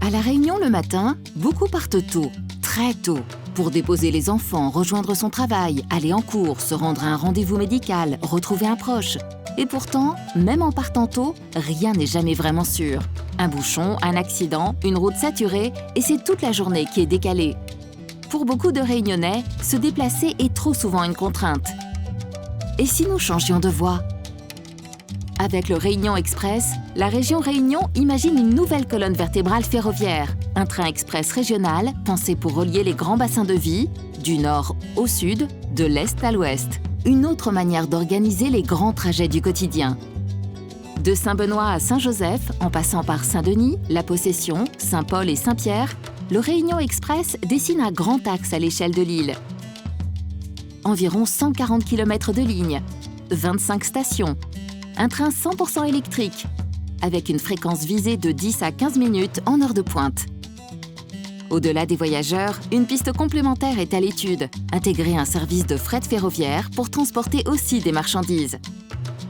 À La Réunion le matin, beaucoup partent tôt, très tôt, pour déposer les enfants, rejoindre son travail, aller en cours, se rendre à un rendez-vous médical, retrouver un proche. Et pourtant, même en partant tôt, rien n'est jamais vraiment sûr. Un bouchon, un accident, une route saturée, et c'est toute la journée qui est décalée. Pour beaucoup de Réunionnais, se déplacer est trop souvent une contrainte. Et si nous changions de voie ? Avec le Réunion Express, la région Réunion imagine une nouvelle colonne vertébrale ferroviaire, un train express régional pensé pour relier les grands bassins de vie, du nord au sud, de l'est à l'ouest. Une autre manière d'organiser les grands trajets du quotidien. De Saint-Benoît à Saint-Joseph, en passant par Saint-Denis, La Possession, Saint-Paul et Saint-Pierre, le Réunion Express dessine un grand axe à l'échelle de l'île. Environ 140 km de ligne, 25 stations, un train 100% électrique, avec une fréquence visée de 10 à 15 minutes en heure de pointe. Au-delà des voyageurs, une piste complémentaire est à l'étude, intégrer un service de fret ferroviaire pour transporter aussi des marchandises.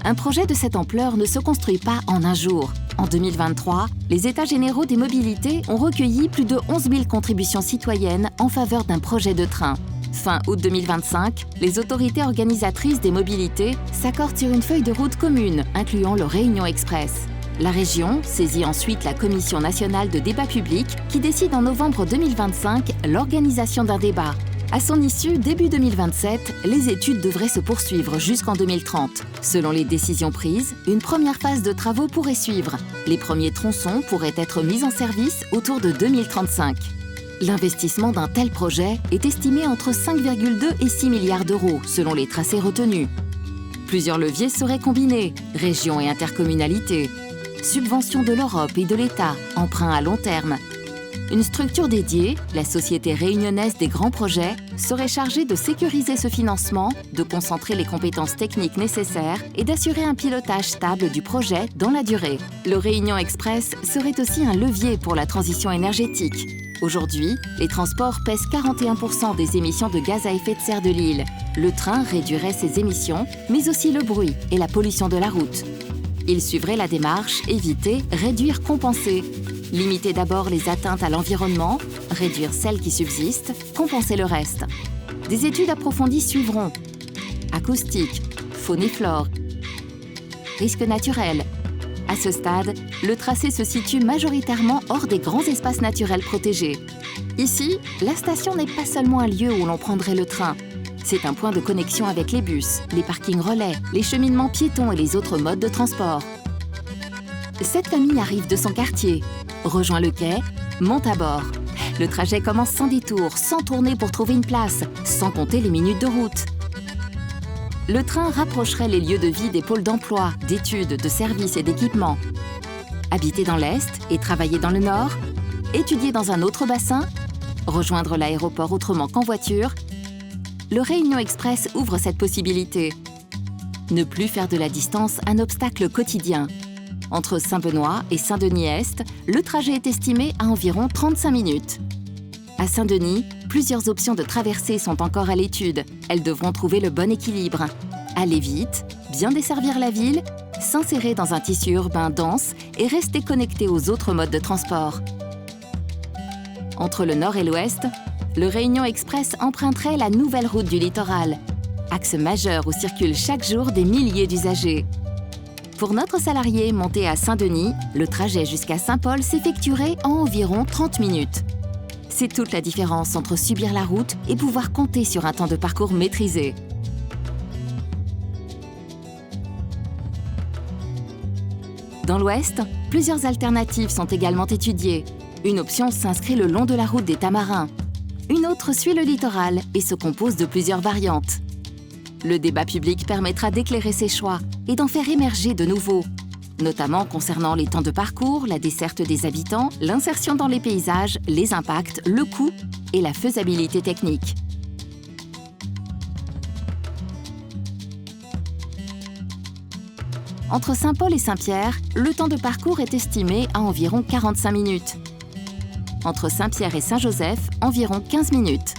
Un projet de cette ampleur ne se construit pas en un jour. En 2023, les États généraux des mobilités ont recueilli plus de 11 000 contributions citoyennes en faveur d'un projet de train. Fin août 2025, les autorités organisatrices des mobilités s'accordent sur une feuille de route commune, incluant le Réunion Express. La région saisit ensuite la Commission nationale de débat public qui décide en novembre 2025 l'organisation d'un débat. À son issue, début 2027, les études devraient se poursuivre jusqu'en 2030. Selon les décisions prises, une première phase de travaux pourrait suivre. Les premiers tronçons pourraient être mis en service autour de 2035. L'investissement d'un tel projet est estimé entre 5,2 et 6 milliards d'euros selon les tracés retenus. Plusieurs leviers seraient combinés, régions et intercommunalités, subventions de l'Europe et de l'État, emprunts à long terme. Une structure dédiée, la Société réunionnaise des grands projets, serait chargée de sécuriser ce financement, de concentrer les compétences techniques nécessaires et d'assurer un pilotage stable du projet dans la durée. Le Réunion Express serait aussi un levier pour la transition énergétique. Aujourd'hui, les transports pèsent 41% des émissions de gaz à effet de serre de l'île. Le train réduirait ces émissions, mais aussi le bruit et la pollution de la route. Il suivrait la démarche éviter, réduire, compenser. Limiter d'abord les atteintes à l'environnement, réduire celles qui subsistent, compenser le reste. Des études approfondies suivront. Acoustique, faune et flore, risques naturels. À ce stade, le tracé se situe majoritairement hors des grands espaces naturels protégés. Ici, la station n'est pas seulement un lieu où l'on prendrait le train. C'est un point de connexion avec les bus, les parkings relais, les cheminements piétons et les autres modes de transport. Cette famille arrive de son quartier, rejoint le quai, monte à bord. Le trajet commence sans détour, sans tourner pour trouver une place, sans compter les minutes de route. Le train rapprocherait les lieux de vie des pôles d'emploi, d'études, de services et d'équipements. Habiter dans l'Est et travailler dans le Nord, étudier dans un autre bassin, rejoindre l'aéroport autrement qu'en voiture, le Réunion Express ouvre cette possibilité. Ne plus faire de la distance un obstacle quotidien. Entre Saint-Benoît et Saint-Denis-Est, le trajet est estimé à environ 35 minutes. À Saint-Denis, plusieurs options de traversée sont encore à l'étude. Elles devront trouver le bon équilibre. Aller vite, bien desservir la ville, s'insérer dans un tissu urbain dense et rester connecté aux autres modes de transport. Entre le nord et l'ouest, le Réunion Express emprunterait la nouvelle route du littoral, axe majeur où circulent chaque jour des milliers d'usagers. Pour notre salarié monté à Saint-Denis, le trajet jusqu'à Saint-Paul s'effectuerait en environ 30 minutes. C'est toute la différence entre subir la route et pouvoir compter sur un temps de parcours maîtrisé. Dans l'Ouest, plusieurs alternatives sont également étudiées. Une option s'inscrit le long de la route des Tamarins. Une autre suit le littoral et se compose de plusieurs variantes. Le débat public permettra d'éclairer ces choix et d'en faire émerger de nouveaux, notamment concernant les temps de parcours, la desserte des habitants, l'insertion dans les paysages, les impacts, le coût et la faisabilité technique. Entre Saint-Paul et Saint-Pierre, le temps de parcours est estimé à environ 45 minutes. Entre Saint-Pierre et Saint-Joseph, environ 15 minutes.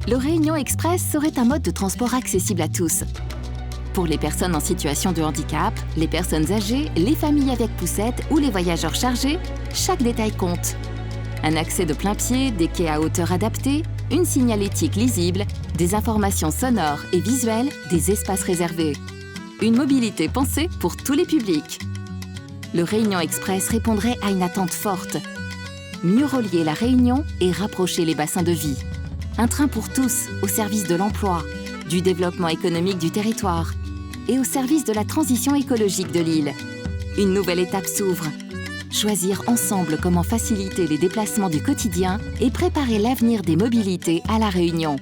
Le Réunion Express serait un mode de transport accessible à tous. Pour les personnes en situation de handicap, les personnes âgées, les familles avec poussette ou les voyageurs chargés, chaque détail compte. Un accès de plein pied, des quais à hauteur adaptée, une signalétique lisible, des informations sonores et visuelles, des espaces réservés. Une mobilité pensée pour tous les publics. Le Réunion Express répondrait à une attente forte. Mieux relier la Réunion et rapprocher les bassins de vie. Un train pour tous, au service de l'emploi, du développement économique du territoire et au service de la transition écologique de l'île. Une nouvelle étape s'ouvre. Choisir ensemble comment faciliter les déplacements du quotidien et préparer l'avenir des mobilités à La Réunion.